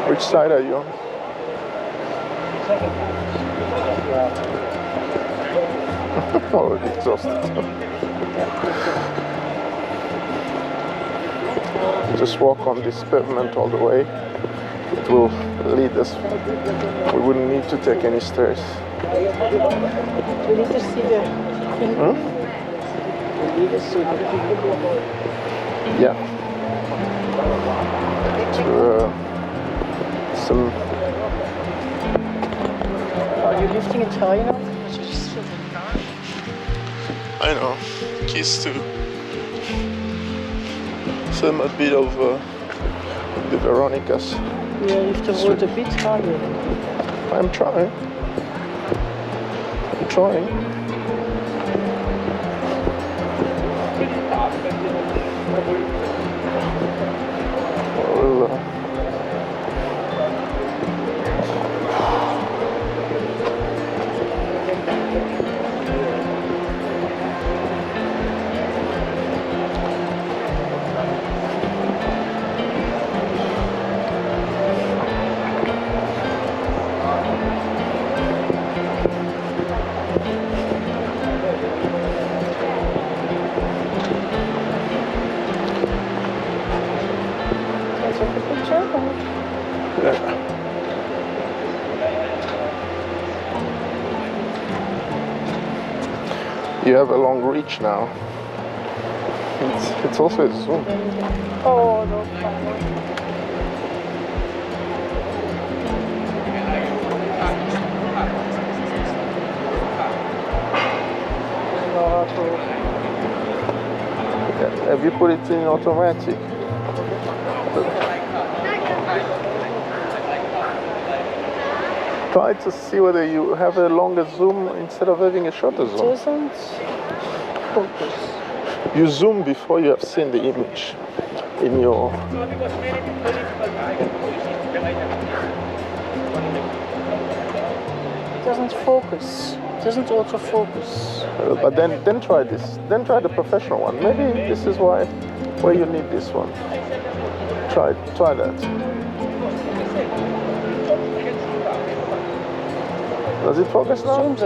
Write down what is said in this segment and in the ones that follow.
Which side are you on? Oh, exhausted. Just walk on this pavement all the way. It will lead us. We wouldn't need to take any stairs. We need to see the... We need to see the... Yeah. Some... Are you lifting it high enough? I know. Keys to film a bit of the Veronicas. Yeah, you have to hold a bit higher. I'm trying. I'm trying. Well, you have a long reach now. It's also a zoom. Oh, no. Have you put it in automatic? Try to see whether you have a longer zoom instead of having a shorter zoom. Doesn't focus. You zoom before you have seen the image in your... It doesn't focus. It doesn't autofocus. But then try this. Then try the professional one. Maybe this is why you need this one. Try that. Does it focus now? Zooms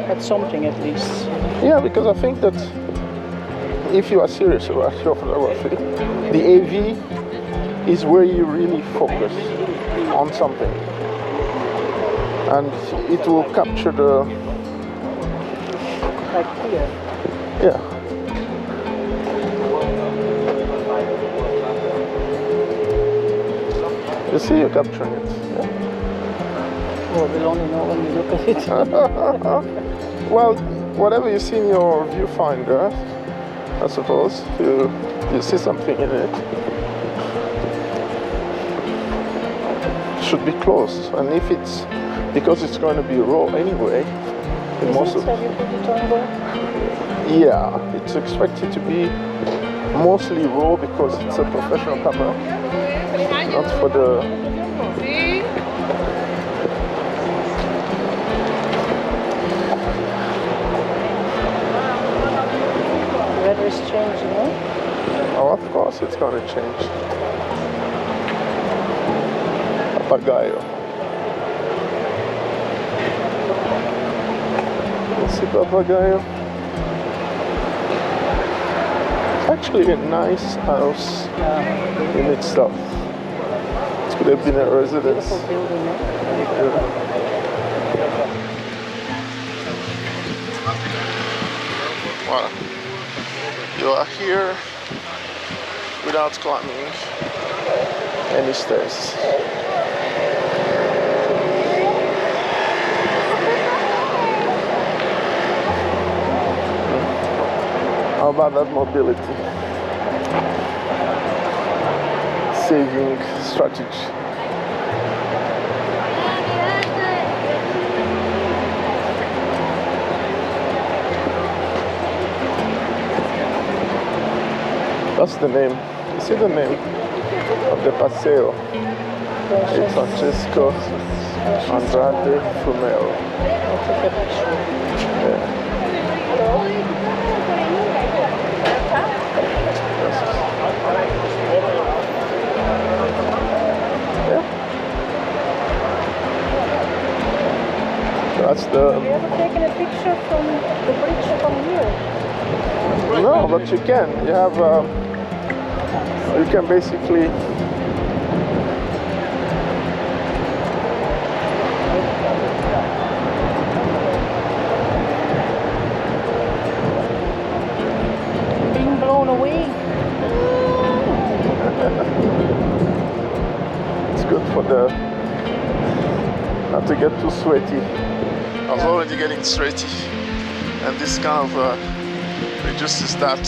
at something at least. Yeah, because I think that if you are serious about your photography, the AV is where you really focus on something. And it will capture the... Like here. Yeah. You see, you're capturing it. Yeah. Well, we'll only know when we look at it. Well, whatever you see in your viewfinder, I suppose, you see something in it, should be close. And if it's, because it's going to be raw anyway, in most of... Have you put it on there? Yeah, it's expected to be mostly raw because it's a professional camera, not for the... The weather is changing, no? Oh, of course it's going to change. Papagayo. See papagayo. It's actually a nice house in itself. It could have been a residence. Beautiful building, no? Yeah. Well, you are here without climbing any stairs. How about that mobility? Saving strategy. That's the name. You see the name of the paseo? It's Francesco Andrade Fumero. Yeah. Yeah. That's Have the... you ever taken a picture from the bridge from here? No, but you can. You have... you can basically... Being blown away. It's good for the... not to get too sweaty. I was already getting sweaty, and this kind of reduces that.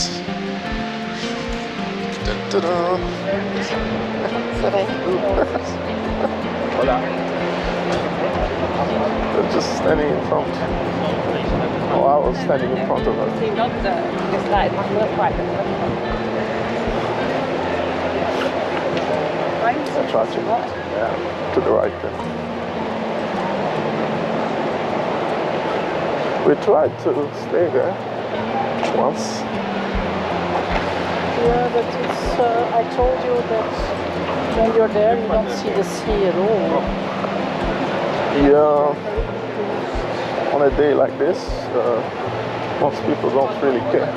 Ta-da. They're just standing in front. Oh, I was standing in front of her. I tried to, yeah, to the right then. We tried to stay there once. Yeah, but it's, I told you that when you're there you don't see the sea at all. Yeah, on a day like this, most people don't really care.